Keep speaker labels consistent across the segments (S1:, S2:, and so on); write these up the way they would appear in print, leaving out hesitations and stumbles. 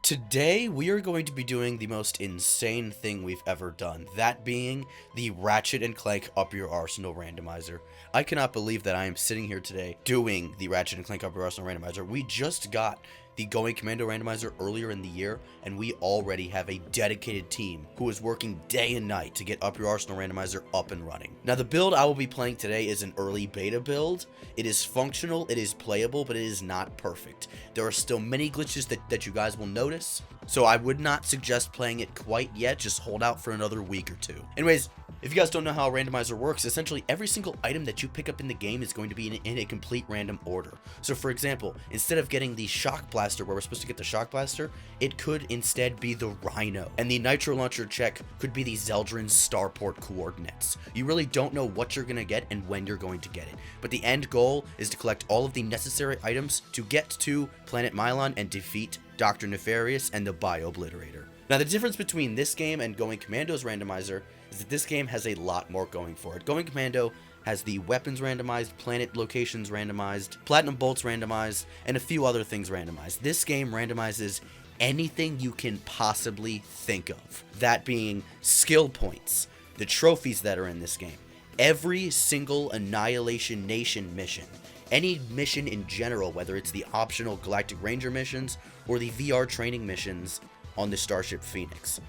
S1: Today, we are going to be doing the most insane thing we've ever done, that being the Ratchet & Clank Up Your Arsenal Randomizer. I cannot believe that I am sitting here today doing the Ratchet & Clank Up Your Arsenal Randomizer. We just got the Going Commando Randomizer earlier in the year, and we already have a dedicated team who is working day and night to get Up Your Arsenal Randomizer up and running. Now, the build I will be playing today is an early beta build. It is functional, it is playable, but it is not perfect. There are still many glitches that you guys will notice, so I would not suggest playing it quite yet. Just hold out for another week or two. Anyways, if you guys don't know how a randomizer works, essentially every single item that you pick up in the game is going to be in a complete random order. So for example, instead of getting the shock blaster where we're supposed to get the shock blaster, it could instead be the rhino. And the nitro launcher check could be the Zeldrin's starport coordinates. You really don't know what you're going to get and when you're going to get it. But the end goal is to collect all of the necessary items to get to Planet Mylon and defeat Dr. Nefarious and the Bio-Obliterator. Now the difference between this game and Going Commando's randomizer is that this game has a lot more going for it. Going Commando has the weapons randomized, planet locations randomized, platinum bolts randomized, and a few other things randomized. This game randomizes anything you can possibly think of. That being skill points, the trophies that are in this game, every single Annihilation Nation mission, any mission in general, whether it's the optional Galactic Ranger missions or the VR training missions on the Starship Phoenix.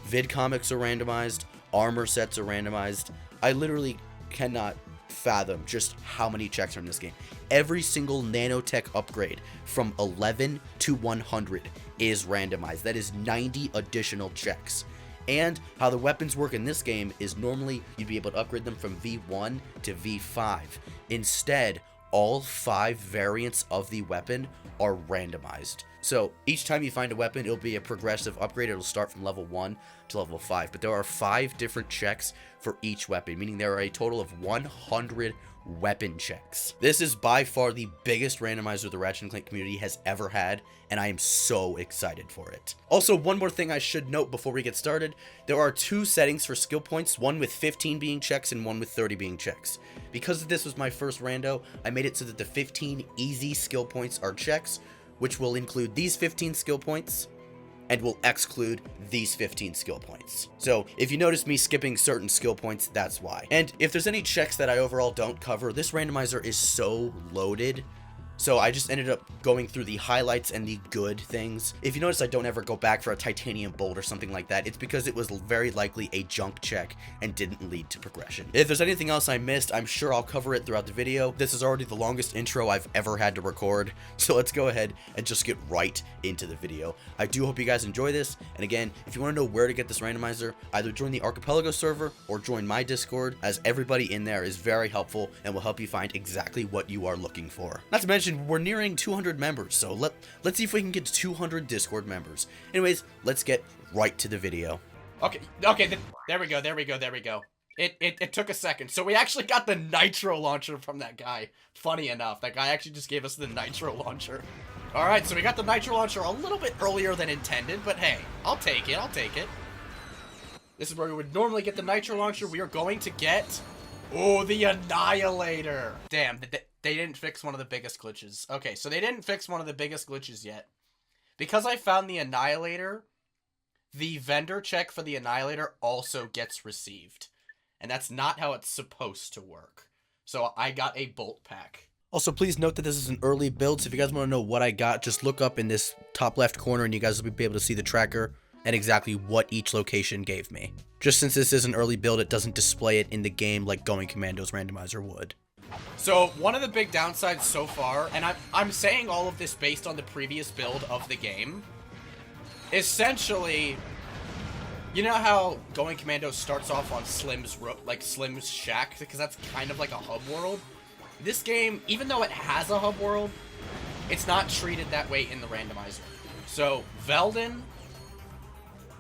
S1: Vid comics are randomized, armor sets are randomized. I literally cannot fathom just how many checks are in this game. Every single nanotech upgrade from 11 to 100 is randomized. That is 90 additional checks. And how the weapons work in this game is normally you'd be able to upgrade them from V1 to V5. Instead, all 5 variants of the weapon are randomized. So each time you find a weapon, it'll be a progressive upgrade. It'll start from level 1 to level 5. But there are 5 different checks for each weapon, meaning there are a total of 100 weapon checks. This is by far the biggest randomizer the Ratchet & Clank community has ever had, and I am so excited for it. Also, one more thing I should note before we get started, there are 2 settings for skill points, one with 15 being checks and one with 30 being checks. Because this was my first rando, I made it so that the 15 easy skill points are checks, which will include these 15 skill points and will exclude these 15 skill points. So if you notice me skipping certain skill points, that's why. And if there's any checks that I overall don't cover, this randomizer is so loaded. So I just ended up going through the highlights and the good things. If you notice I don't ever go back for a titanium bolt or something like that, it's because it was very likely a junk check and didn't lead to progression. If there's anything else I missed, I'm sure I'll cover it throughout the video. This is already the longest intro I've ever had to record, so let's go ahead and just get right into the video. I do hope you guys enjoy this, and again, if you want to know where to get this randomizer, either join the Archipelago server or join my Discord, as everybody in there is very helpful and will help you find exactly what you are looking for. Not to mention, we're nearing 200 members, so let's see if we can get to 200 Discord members. Anyways, let's get right to the video.
S2: Okay, there we go. It took a second. So we actually got the nitro launcher from that guy. Funny enough, that guy actually just gave us the nitro launcher. Alright, so we got the nitro launcher a little bit earlier than intended, but hey, I'll take it. This is where we would normally get the nitro launcher. We are going to get, oh, the Annihilator. Damn, they didn't fix one of the biggest glitches. Okay, so they didn't fix one of the biggest glitches yet. Because I found the Annihilator, the vendor check for the Annihilator also gets received. And that's not how it's supposed to work. So I got a bolt pack.
S1: Also, please note that this is an early build, so if you guys want to know what I got, just look up in this top left corner and you guys will be able to see the tracker and exactly what each location gave me. Just since this is an early build, it doesn't display it in the game like Going Commando's randomizer would.
S2: So one of the big downsides so far, and I'm saying all of this based on the previous build of the game, essentially, you know how Going Commando starts off on Slim's shack, because that's kind of like a hub world? This game, even though it has a hub world, it's not treated that way in the randomizer. So Veldin,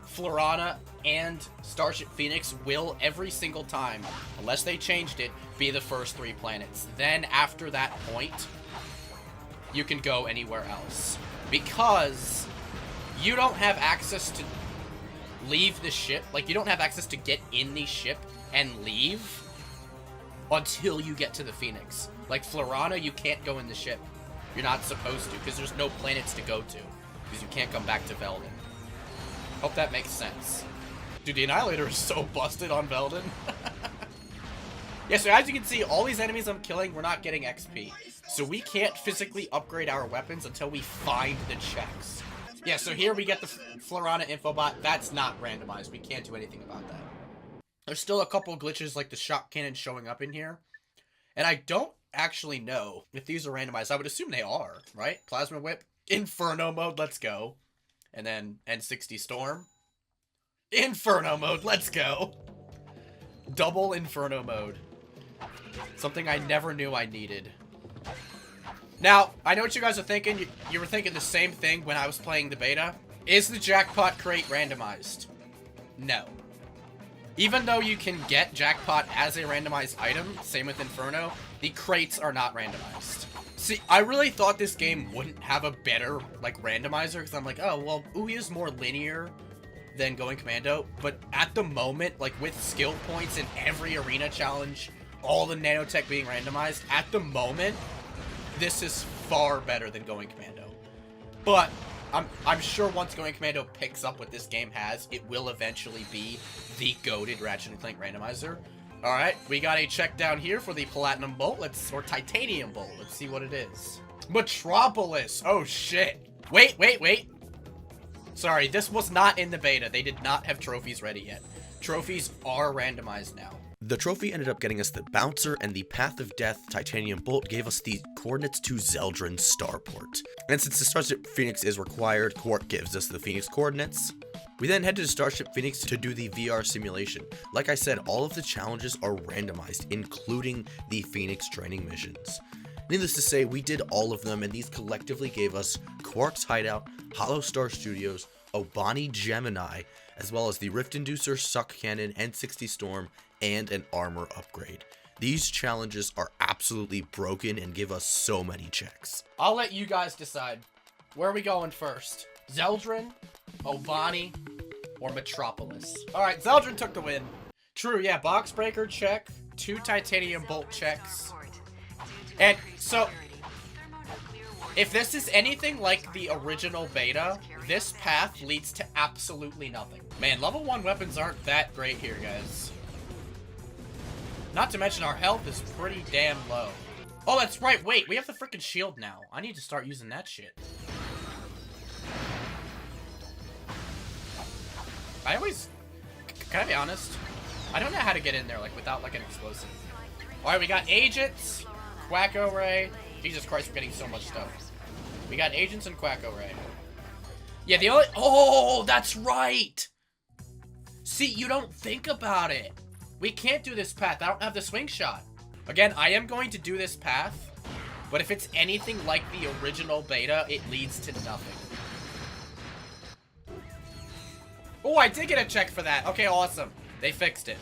S2: Florana, and Starship Phoenix will every single time, unless they changed it, be the first 3 planets. Then after that point, you can go anywhere else. Because you don't have access to leave the ship, like you don't have access to get in the ship and leave until you get to the Phoenix. Like Florana, you can't go in the ship. You're not supposed to, because there's no planets to go to. because you can't come back to Veldin. Hope that makes sense. Dude, the Annihilator is so busted on Veldin. Yeah, so as you can see, all these enemies I'm killing, we're not getting XP. So we can't physically upgrade our weapons until we find the checks. Yeah, so here we get the Florana Infobot. That's not randomized. We can't do anything about that. There's still a couple glitches like the shock cannon showing up in here. And I don't actually know if these are randomized. I would assume they are, right? Plasma Whip. Inferno mode, let's go. And then N60 Storm. Inferno mode, let's go. Double Inferno mode. Something I never knew I needed. Now, I know what you guys are thinking. You were thinking the same thing when I was playing the beta. Is the jackpot crate randomized? No. Even though you can get jackpot as a randomized item, same with Inferno, the crates are not randomized. See, I really thought this game wouldn't have a better, like, randomizer, because I'm like, oh, well, Ouya is more linear than Going Commando, but at the moment, like, with skill points in every arena challenge, all the nanotech being randomized, at the moment, this is far better than Going Commando. But I'm sure once Going Commando picks up what this game has, it will eventually be the goated Ratchet & Clank randomizer. Alright, we got a check down here for the Platinum Bolt, or Titanium Bolt. Let's see what it is. Metropolis! Oh shit! Wait! Sorry, this was not in the beta. They did not have trophies ready yet. Trophies are randomized now.
S1: The trophy ended up getting us the Bouncer, and the Path of Death Titanium Bolt gave us the coordinates to Zeldrin Starport. And since the Starship Phoenix is required, Quark gives us the Phoenix coordinates. We then head to Starship Phoenix to do the VR simulation. Like I said, all of the challenges are randomized, including the Phoenix training missions. Needless to say, we did all of them, and these collectively gave us Quark's Hideout, Hollow Star Studios, Obani Gemini, as well as the Rift Inducer, Suck Cannon, N60 Storm, and an armor upgrade. These challenges are absolutely broken and give us so many checks.
S2: I'll let you guys decide. Where are we going first? Zeldrin, Obani, or Metropolis? Alright, Zeldrin took the win. True, yeah, Box Breaker check, 2 Titanium Bolt checks. And so, if this is anything like the original beta, this path leads to absolutely nothing. Man, level 1 weapons aren't that great here, guys. Not to mention our health is pretty damn low. Oh, that's right. Wait, we have the freaking shield now. I need to start using that shit. Can I be honest? I don't know how to get in there, like, without, like, an explosive. Alright, we got agents, Quacko Ray. Jesus Christ, we're getting so much stuff. We got agents and Quacko Ray. Yeah, the only... Oh, that's right! See, you don't think about it. We can't do this path. I don't have the swing shot. Again, I am going to do this path, but if it's anything like the original beta, it leads to nothing. Oh, I did get a check for that. Okay, awesome. They fixed it.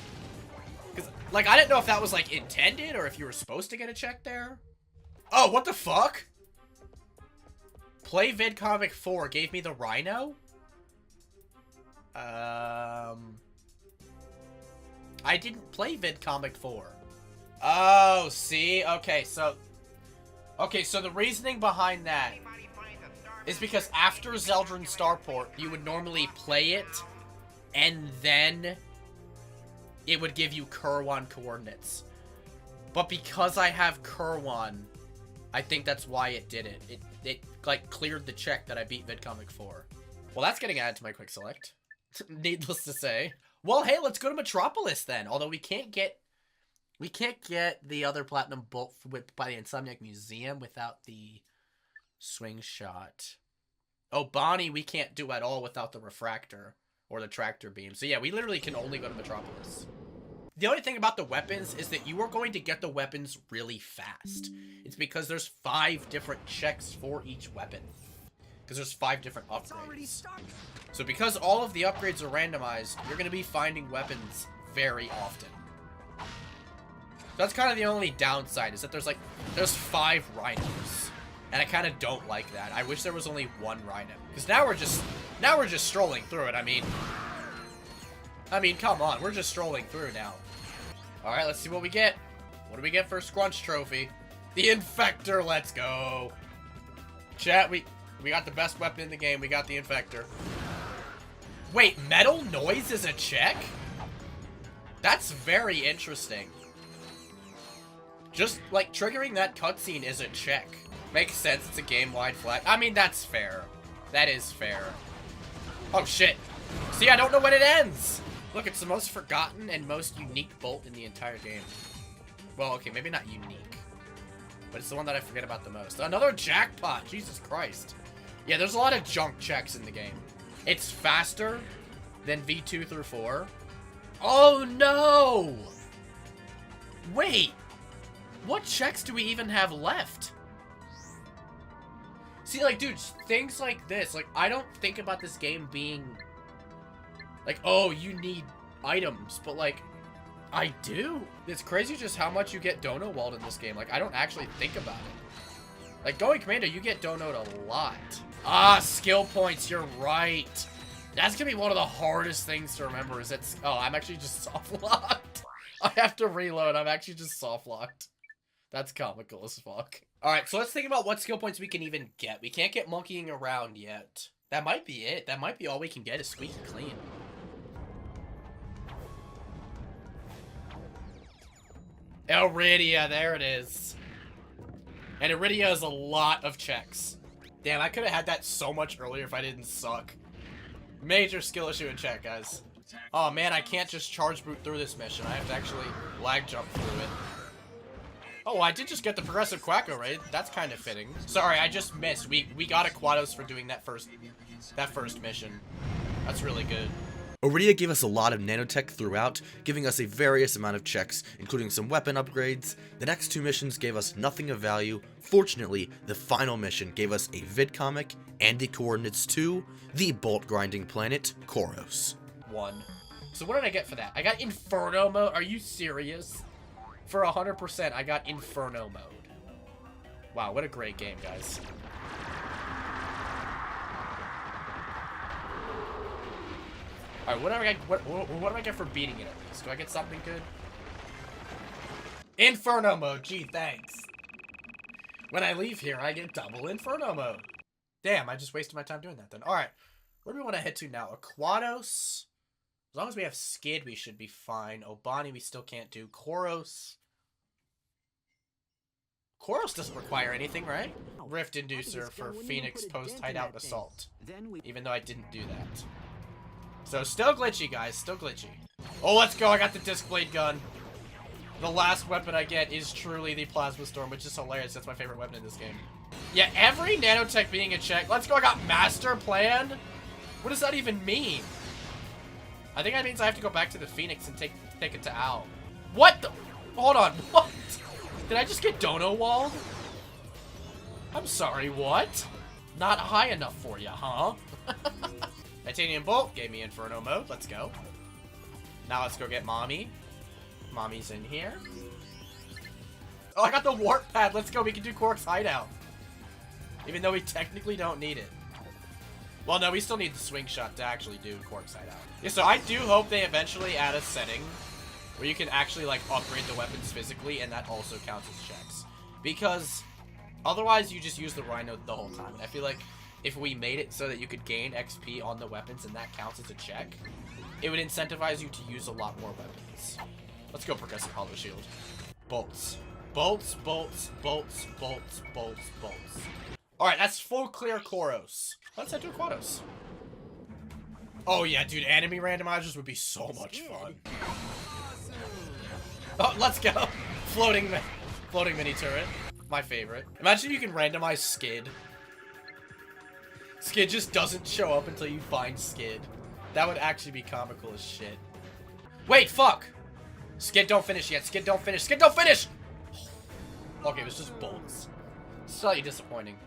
S2: Because, like, I didn't know if that was, like, intended or if you were supposed to get a check there. Oh, what the fuck? Play VidComic 4 gave me the Rhino? I didn't play VidComic 4. Oh, see? Okay, so the reasoning behind that is because after Zeldrin Starport, you would normally play it, and then it would give you Kurwan coordinates. But because I have Kurwan, I think that's why it did it. It like, cleared the check that I beat VidComic 4. Well, that's getting added to my quick select. Needless to say. Well, hey, let's go to Metropolis then. Although we can't get the other Platinum Bolt whipped by the Insomniac Museum without the swing shot. Oh, Bonnie, we can't do at all without the refractor or the tractor beam. So yeah, we literally can only go to Metropolis. The only thing about the weapons is that you are going to get the weapons really fast. It's because there's 5 different checks for each weapon. Because there's 5 different upgrades. So because all of the upgrades are randomized, you're going to be finding weapons very often. That's kind of the only downside, is that there's 5 rhinos. And I kind of don't like that. I wish there was only 1 rhino. Because now we're just strolling through it. I mean, come on, we're just strolling through now. Alright, let's see what we get. What do we get for a Scrunch Trophy? The Infector, let's go. Chat, We got the best weapon in the game. We got the Infector. Wait, metal noise is a check? That's very interesting. Just, like, triggering that cutscene is a check. Makes sense, it's a game-wide flag. I mean, that's fair. That is fair. Oh, shit. See, I don't know when it ends! Look, it's the most forgotten and most unique bolt in the entire game. Well, okay, maybe not unique. But it's the one that I forget about the most. Another jackpot! Jesus Christ. Yeah, there's a lot of junk checks in the game. It's faster than V2 through 4. Oh, no! Wait! What checks do we even have left? See, like, dude, things like this, like, I don't think about this game being, like, oh, you need items, but, like, I do. It's crazy just how much you get dono walled in this game. Like, I don't actually think about it. Like, going commando, you get donoed a lot. Ah, skill points, you're right. That's gonna be one of the hardest things to remember is that, oh, I'm actually just soft-locked. I have to reload, I'm actually just soft-locked. That's comical as fuck. Alright, so let's think about what skill points we can even get. We can't get monkeying around yet. That might be it. That might be all we can get is squeaky clean. Iridia, there it is. And Iridia is a lot of checks. Damn, I could have had that so much earlier if I didn't suck. Major skill issue in check, guys. Oh man, I can't just charge boot through this mission. I have to actually lag jump through it. Oh, I did just get the progressive Quacko, right? That's kind of fitting. Sorry, I just missed. We got a Quados for doing that first mission. That's really good.
S1: Iridia gave us a lot of nanotech throughout, giving us a various amount of checks, including some weapon upgrades. The next two missions gave us nothing of value. Fortunately, the final mission gave us a vidcomic and the coordinates to the bolt grinding planet, Koros.
S2: 1. So what did I get for that? I got Inferno mode. Are you serious? For 100%, I got Inferno mode. Wow, what a great game, guys. Alright, what do I get for beating it at least? Do I get something good? Inferno mode, gee, thanks. When I leave here, I get double Inferno mode. Damn, I just wasted my time doing that then. Alright, where do we want to head to now? Aquados. As long as we have Skid, we should be fine. Obani, we still can't do. Koros. Koros doesn't require anything, right? Rift Inducer for Phoenix Post Hideout Assault. Even though I didn't do that. So, still glitchy, guys. Still glitchy. Oh, let's go. I got the Disc Blade gun. The last weapon I get is truly the Plasma Storm, which is hilarious. That's my favorite weapon in this game. Yeah, every nanotech being a check. Let's go. I got Master Plan. What does that even mean? I think that means I have to go back to the Phoenix and take it to Al. What the? Hold on. What? Did I just get dono walled? I'm sorry, what? Not high enough for you, huh? Titanium Bolt gave me Inferno mode. Let's go. Now let's go get Mommy. Mommy's in here. Oh, I got the Warp Pad. Let's go. We can do Quark's Hideout. Even though we technically don't need it. Well, no, we still need the Swing Shot to actually do Quark's Hideout. Yeah, so I do hope they eventually add a setting where you can actually, like, upgrade the weapons physically, and that also counts as checks. Because otherwise, you just use the Rhino the whole time. And I feel like if we made it so that you could gain XP on the weapons and that counts as a check, it would incentivize you to use a lot more weapons. Let's go Progressive Hollow Shield. Bolts. Bolts, bolts, bolts, bolts, bolts, bolts. Alright, that's full clear Koros. Let's head to Aquados. Oh yeah, dude, enemy randomizers would be so much fun. Oh, let's go. Floating mini turret. My favorite. Imagine you can randomize Skid. Skid just doesn't show up until you find Skid. That would actually be comical as shit. Wait, fuck! Skid don't finish yet. Skid don't finish. Skid don't finish! Okay, it was just bolts. Slightly disappointing.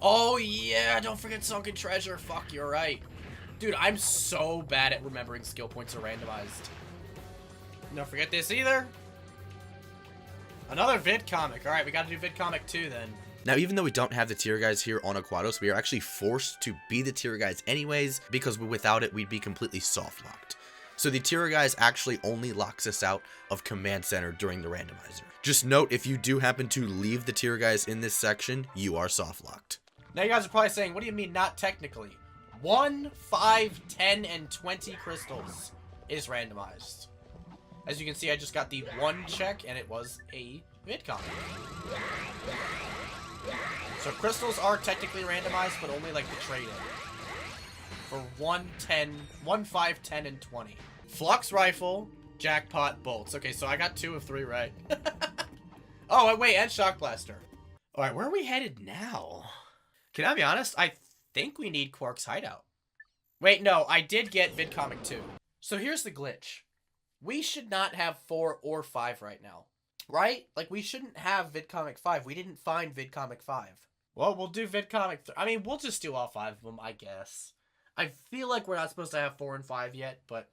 S2: Oh yeah, don't forget Sunken Treasure. Fuck, you're right. Dude, I'm so bad at remembering skill points are randomized. Don't forget this either. Another vid comic. Alright, we gotta do vid comic 2 then.
S1: Now, even though we don't have the tier guys here on Aquados, we are actually forced to be the tier guys anyways, because without it, we'd be completely soft-locked. So the tier guys actually only locks us out of Command Center during the randomizer. Just note, if you do happen to leave the tier guys in this section, you are soft-locked.
S2: Now you guys are probably saying, what do you mean not technically? 1, 5, 10, and 20 crystals is randomized. As you can see, I just got the 1 check, and it was a vidcomic. So crystals are technically randomized, but only like the trade-in. For 1, 5, 10, and 20. Flux rifle, jackpot, bolts. Okay, so I got 2 of 3 right. Oh, wait, and shock blaster. Alright, where are we headed now? Can I be honest? I think we need Quark's hideout. Wait, no, I did get vidcomic 2. So here's the glitch. We should not have 4 or 5 right now. Right? Like, we shouldn't have vidcomic 5. We didn't find vidcomic 5. Well, we'll do vidcomic 3. I mean, we'll just do all 5 of them, I guess. I feel like we're not supposed to have 4 and 5 yet, but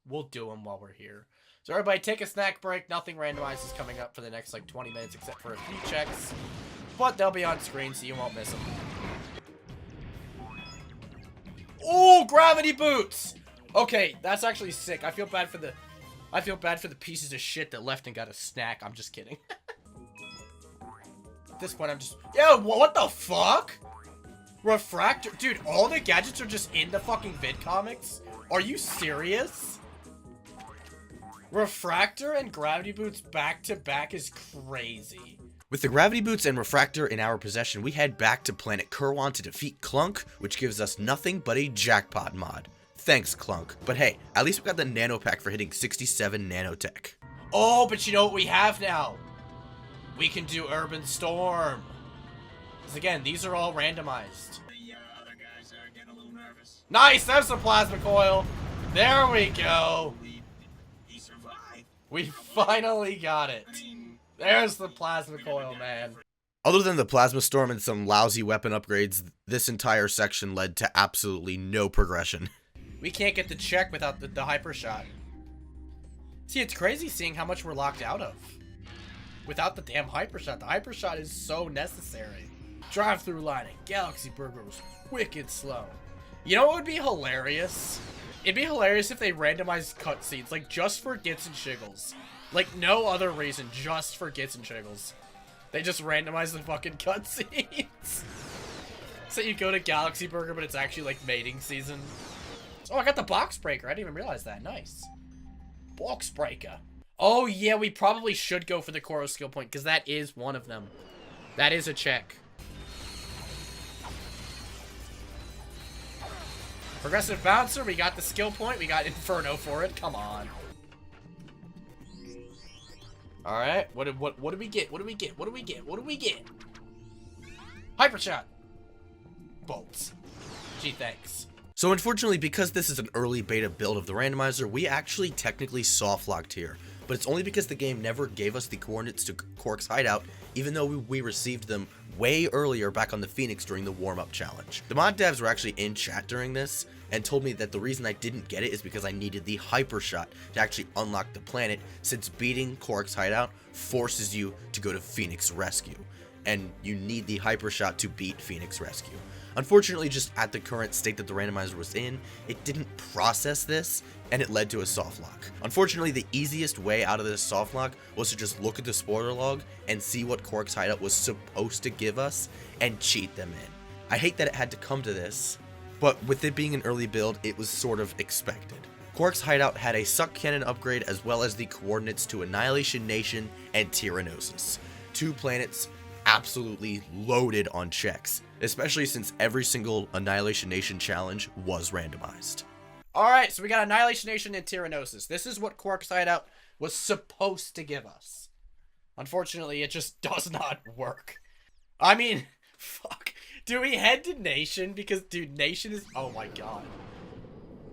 S2: we'll do them while we're here. So everybody take a snack break. Nothing randomized is coming up for the next, like, 20 minutes except for a few checks. But they'll be on screen, so you won't miss them. Oh, gravity boots! Okay, that's actually sick. I feel bad for the pieces of shit that left and got a snack. I'm just kidding. At this point, I'm just... Yo, what the fuck? Refractor? Dude, all the gadgets are just in the fucking vidcomics? Are you serious? Refractor and gravity boots back to back is crazy.
S1: With the gravity boots and refractor in our possession, we head back to planet Kerwan to defeat Clunk, which gives us nothing but a jackpot mod. Thanks, Clunk. But hey, at least we got the nano pack for hitting 67 nanotech.
S2: Oh, but you know what we have now? We can do Urban Storm. Because again, these are all randomized.
S3: The other guys are getting a little nervous.
S2: Nice, there's the plasma coil. There we go.
S3: He survived.
S2: We finally got it. There's the plasma coil, man.
S1: Other than the plasma storm and some lousy weapon upgrades, this entire section led to absolutely no progression.
S2: We can't get the check without the hyper shot. See, it's crazy seeing how much we're locked out of. Without the damn hyper shot. The hyper shot is so necessary. Drive-through lining. Galaxy Burger was wicked slow. You know what would be hilarious? It'd be hilarious if they randomized cutscenes, like just for gits and shiggles. Like no other reason, just for gits and shiggles. They just randomize the fucking cutscenes. So you go to Galaxy Burger, but it's actually like mating season. Oh, I got the box breaker. I didn't even realize that. Nice. Box breaker. Oh, yeah, we probably should go for the Koro skill point, because that is one of them. That is a check. Progressive bouncer. We got the skill point. We got Inferno for it. Come on. All right. What do we get? What do we get? What do we get? What do we get? Hyper shot. Bolts. Gee, thanks.
S1: So unfortunately, because this is an early beta build of the randomizer, we actually technically soft locked here. But it's only because the game never gave us the coordinates to Quark's hideout, even though we received them way earlier back on the Phoenix during the warm-up challenge. The mod devs were actually in chat during this and told me that the reason I didn't get it is because I needed the hyper shot to actually unlock the planet, since beating Quark's hideout forces you to go to Phoenix Rescue, and you need the hyper shot to beat Phoenix Rescue. Unfortunately, just at the current state that the randomizer was in, it didn't process this, and it led to a soft lock. Unfortunately, the easiest way out of this soft lock was to just look at the spoiler log and see what Quark's hideout was supposed to give us and cheat them in. I hate that it had to come to this, but with it being an early build, it was sort of expected. Quark's hideout had a suck cannon upgrade as well as the coordinates to Annihilation Nation and Tyrannosis. 2 planets absolutely loaded on checks, especially since every single Annihilation Nation challenge was randomized.
S2: Alright, so we got Annihilation Nation and Tyrannosis. This is what Quark's hideout was supposed to give us. Unfortunately, it just does not work. I mean, fuck. Do we head to Nation? Because, dude, Nation is... Oh my god.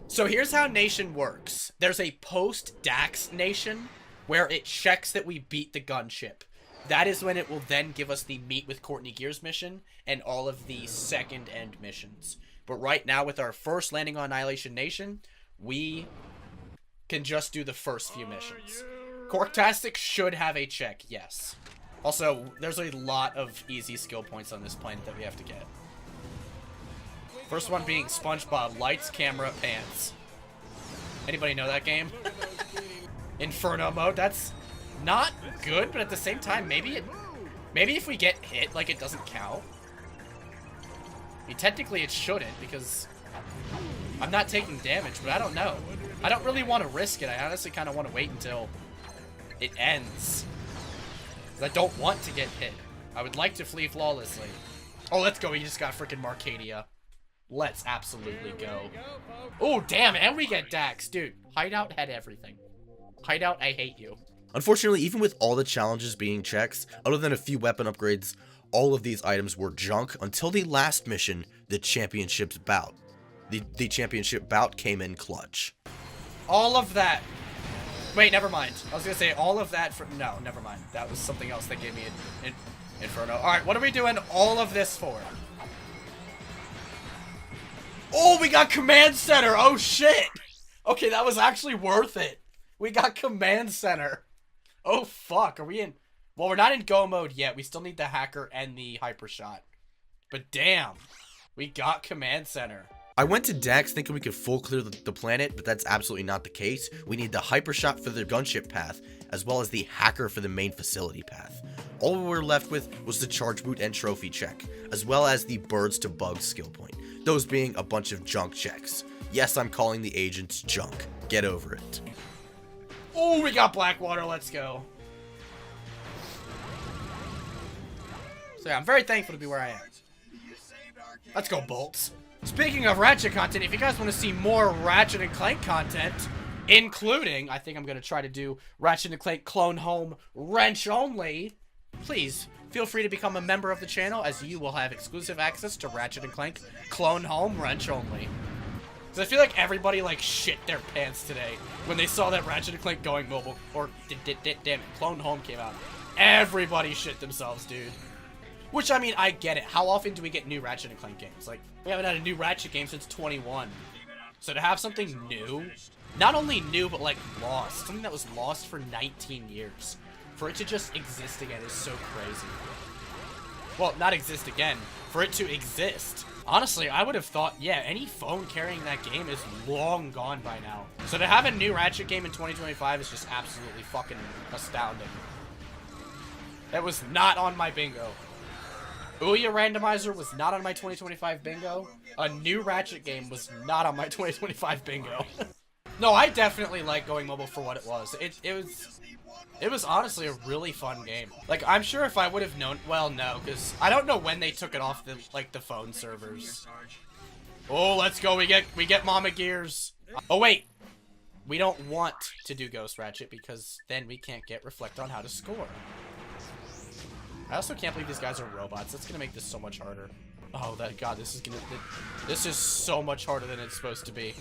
S2: So here's how Nation works. There's a post-Dax Nation where it checks that we beat the gunship. That is when it will then give us the Meet with Courtney Gears mission and all of the second end missions. But right now, with our first landing on Annihilation Nation, we can just do the first few missions. Quarktastic should have a check, yes. Also, there's a lot of easy skill points on this planet that we have to get. First one being SpongeBob, lights, camera, pants. Anybody know that game? Inferno mode, that's not good, but at the same time, maybe if we get hit, like, it doesn't count. I mean, technically it shouldn't because I'm not taking damage, but I don't know. I don't really want to risk it. I honestly kind of want to wait until it ends. 'Cause I don't want to get hit. I would like to flee flawlessly. Oh, let's go. We just got freaking Marcadia. Let's absolutely go. Oh, damn, and we get Dax. Dude, Hideout had everything. Hideout, I hate you.
S1: Unfortunately, even with all the challenges being checks, other than a few weapon upgrades, all of these items were junk until the last mission, the championship's bout. The championship bout came in clutch.
S2: All of that. Wait, never mind. I was going to say all of that for... No, never mind. That was something else that gave me an Inferno. Alright, what are we doing all of this for? Oh, we got Command Center. Oh, shit. Okay, that was actually worth it. We got Command Center. Oh, fuck. Are we in... Well, we're not in go mode yet. We still need the hacker and the hyper shot. But damn. We got Command Center.
S1: I went to Dax thinking we could full clear the planet, but that's absolutely not the case. We need the hyper shot for the gunship path, as well as the hacker for the main facility path. All we were left with was the charge boot and trophy check, as well as the birds to bugs skill point. Those being a bunch of junk checks. Yes, I'm calling the agents junk. Get over it.
S2: Oh, we got Blackwater. Let's go. So yeah, I'm very thankful to be where I am. Let's go, Bolts. Speaking of Ratchet content, if you guys want to see more Ratchet and Clank content, including, I think I'm going to try to do Ratchet and Clank Clone Home Wrench only, please feel free to become a member of the channel, as you will have exclusive access to Ratchet and Clank Clone Home Wrench only. Because I feel like everybody, like, shit their pants today when they saw that Ratchet and Clank Going Mobile, or, damn it, Clone Home came out. Everybody shit themselves, dude. Which, I mean, I get it. How often do we get new Ratchet and Clank games? Like, we haven't had a new Ratchet game since 21. So to have something new, not only new, but, like, lost. Something that was lost for 19 years. For it to just exist again is so crazy. Well, not exist again. For it to exist. Honestly, I would have thought, yeah, any phone carrying that game is long gone by now. So to have a new Ratchet game in 2025 is just absolutely fucking astounding. That was not on my bingo. Ouya Randomizer was not on my 2025 bingo. A new Ratchet game was not on my 2025 bingo. No, I definitely like Going Mobile for what it was. It was honestly a really fun game. Like, I'm sure if I would have known... Well, no, because I don't know when they took it off the, like, the phone servers. Oh, let's go. We get Mama Gears. Oh, wait. We don't want to do Ghost Ratchet because then we can't get Reflect on how to score. I also can't believe these guys are robots. That's gonna make this so much harder. Oh, God, this is so much harder than it's supposed to be.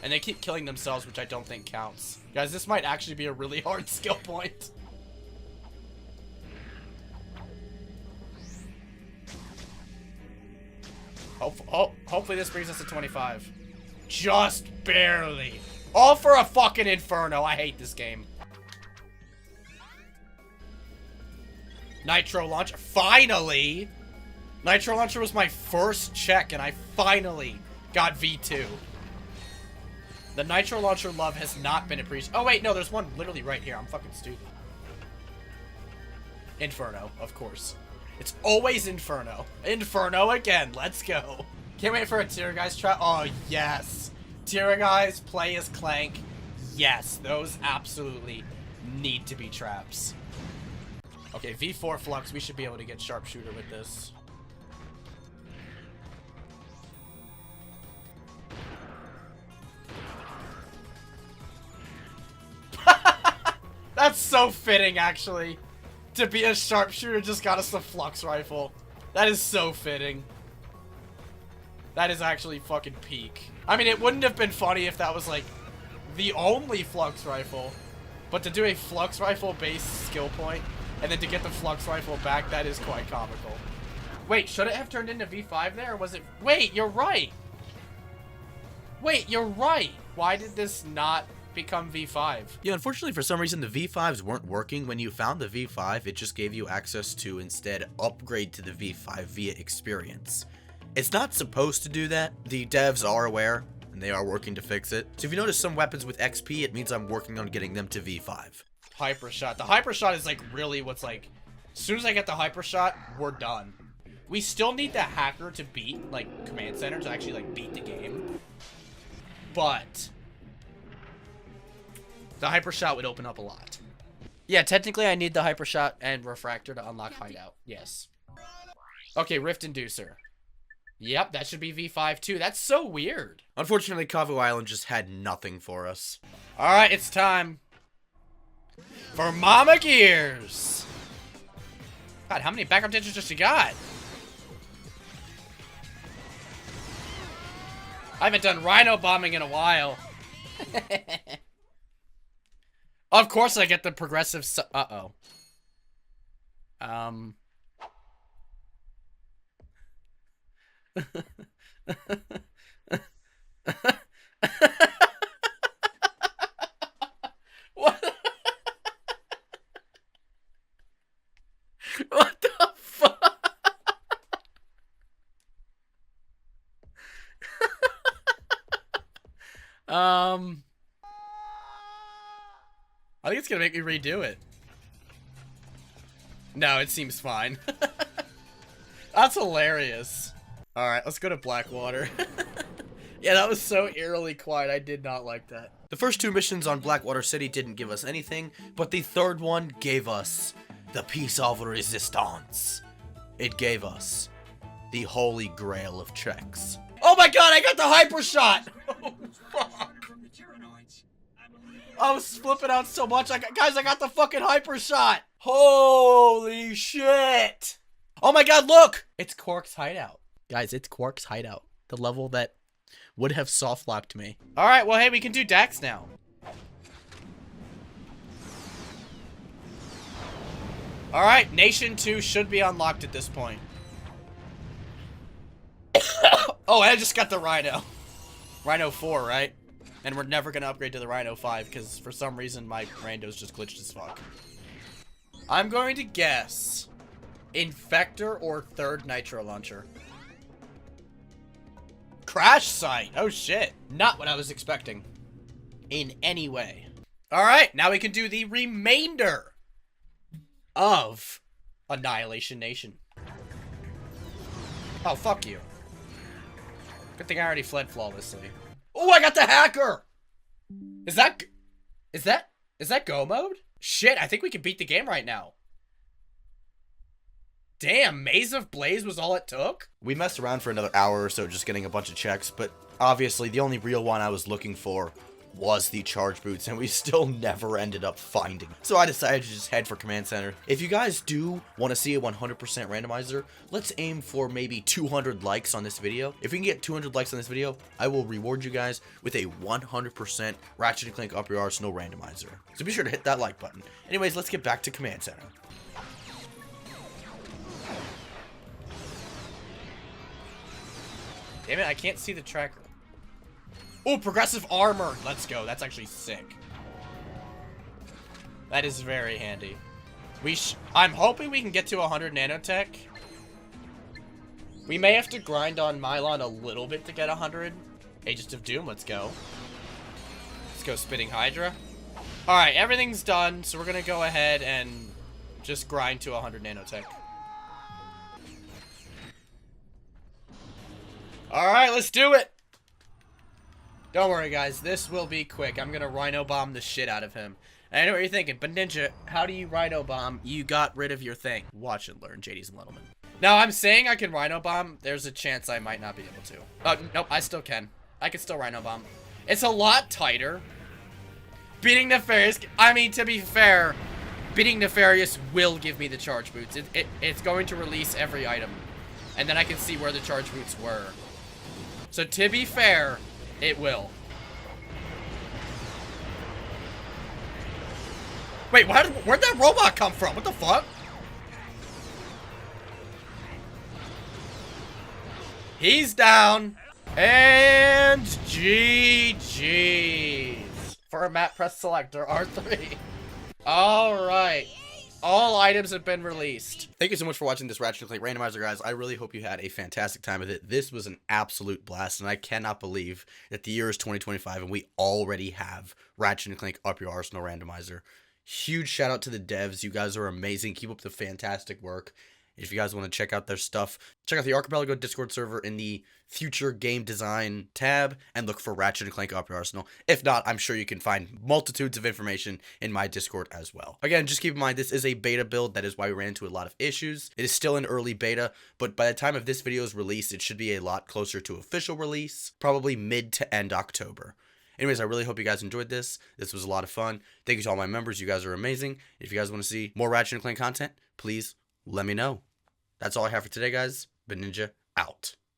S2: And they keep killing themselves, which I don't think counts. Guys, this might actually be a really hard skill point. Hopefully this brings us to 25. Just barely. All for a fucking Inferno. I hate this game. Nitro Launcher. Finally! Nitro Launcher was my first check, and I finally got V2. The Nitro Launcher love has not been appreciated. Oh, wait, no, there's one literally right here. I'm fucking stupid. Inferno, of course. It's always Inferno. Inferno again. Let's go. Can't wait for a Tier Guys trap. Oh, yes. Tier Guys, play as Clank. Yes, those absolutely need to be traps. Okay, V4 Flux. We should be able to get Sharpshooter with this. That's so fitting, actually. To be a Sharpshooter just got us the Flux Rifle. That is so fitting. That is actually fucking peak. I mean, it wouldn't have been funny if that was, like, the only Flux Rifle. But to do a Flux Rifle-based skill point, and then to get the Flux Rifle back, that is quite comical. Wait, should it have turned into V5 there, or was it... Wait, you're right! Wait, you're right! Why did this not become V5?
S1: Yeah, unfortunately for some reason the V5s weren't working. When you found the V5, it just gave you access to instead upgrade to the V5 via experience. It's not supposed to do that. The devs are aware, and they are working to fix it. So if you notice some weapons with XP, it means I'm working on getting them to V5.
S2: Hyper Shot. The Hyper Shot is like really what's like, as soon as I get the Hyper Shot, we're done. We still need the hacker to beat, like, Command Center to actually, like, beat the game. But the Hyper Shot would open up a lot. Yeah, technically I need the Hyper Shot and Refractor to unlock Hideout. Yes. Okay, Rift Inducer. Yep, that should be V5 too. That's so weird.
S1: Unfortunately, Kavu Island just had nothing for us.
S2: Alright, it's time for Mama Gears. God, how many backup digits does she got? I haven't done Rhino bombing in a while. Of course I get the progressive uh-oh. What? What the fuck? I think it's gonna make me redo it. No, it seems fine. That's hilarious. Alright, let's go to Blackwater. Yeah, that was so eerily quiet. I did not like that.
S1: The first two missions on Blackwater City didn't give us anything, but the third one gave us the Piece of Resistance. It gave us the holy grail of checks.
S2: Oh my god, I got the Hyper Shot! Oh, fuck.
S3: From the Tyrannoids. I believe
S2: I was flipping out so much. Guys, I got the fucking Hyper Shot! Holy shit! Oh my god, look! It's Quark's hideout. Guys, it's Quark's hideout. The level that would have soft-lapped me. Alright, well, hey, we can do Dax now. Alright, Nation 2 should be unlocked at this point. Oh, I just got the Rhino. Rhino 4, right? And we're never gonna upgrade to the Rhino 5, because for some reason my rando's just glitched as fuck. I'm going to guess Infector or third Nitro Launcher. Crash Site! Oh shit. Not what I was expecting. In any way. Alright, now we can do the remainder of Annihilation Nation. Oh, fuck you. Good thing I already fled flawlessly. Oh, I got the hacker! Is that go mode? Shit, I think we can beat the game right now. Damn, Maze of Blaze was all it took?
S1: We messed around for another hour or so just getting a bunch of checks, but obviously the only real one I was looking for was the charge boots, and we still never ended up finding. So I decided to just head for Command Center. If you guys do want to see a 100% randomizer, let's aim for maybe 200 likes on this video. If we can get 200 likes on this video, I will reward you guys with a 100% Ratchet Clank Up Your Arsenal randomizer. So be sure to hit that like button. Anyways, let's get back to Command Center.
S2: Damn it, I can't see the tracker. Oh, progressive armor. Let's go. That's actually sick. That is very handy. I'm hoping we can get to 100 nanotech. We may have to grind on Mylon a little bit to get 100. Agents of Doom, let's go. Let's go Spitting Hydra. Alright, everything's done, so we're gonna go ahead and just grind to 100 nanotech. Alright, let's do it! Don't worry, guys. This will be quick. I'm gonna Rhino Bomb the shit out of him. And I know what you're thinking, but Ninja, how do you Rhino Bomb? You got rid of your thing. Watch and learn, JD's and Littleman. Now, I'm saying I can Rhino Bomb. There's a chance I might not be able to. Oh, nope, I still can. I can still Rhino Bomb. It's a lot tighter. Beating Nefarious, I mean, to be fair, beating Nefarious will give me the charge boots. It's going to release every item. And then I can see where the charge boots were. So, to be fair, it will. Wait, where'd that robot come from? What the fuck? He's down. And GG's. For a map, press selector, R3. Alright. All items have been released.
S1: Thank you so much for watching this Ratchet Clank Randomizer, guys. I really hope you had a fantastic time with it. This was an absolute blast, and I cannot believe that the year is 2025 and we already have Ratchet Clank Up Your Arsenal Randomizer. Huge shout out to the devs. You guys are amazing. Keep up the fantastic work. If you guys want to check out their stuff, check out the Archipelago Discord server in the future game design tab and look for Ratchet & Clank Up Your Arsenal. If not, I'm sure you can find multitudes of information in my Discord as well. Again, just keep in mind this is a beta build. That is why we ran into a lot of issues. It is still in early beta, but by the time of this video is released, it should be a lot closer to official release, probably mid to end October. Anyways, I really hope you guys enjoyed this. This was a lot of fun. Thank you to all my members. You guys are amazing. If you guys want to see more Ratchet & Clank content, please let me know. That's all I have for today, guys. Ninja out.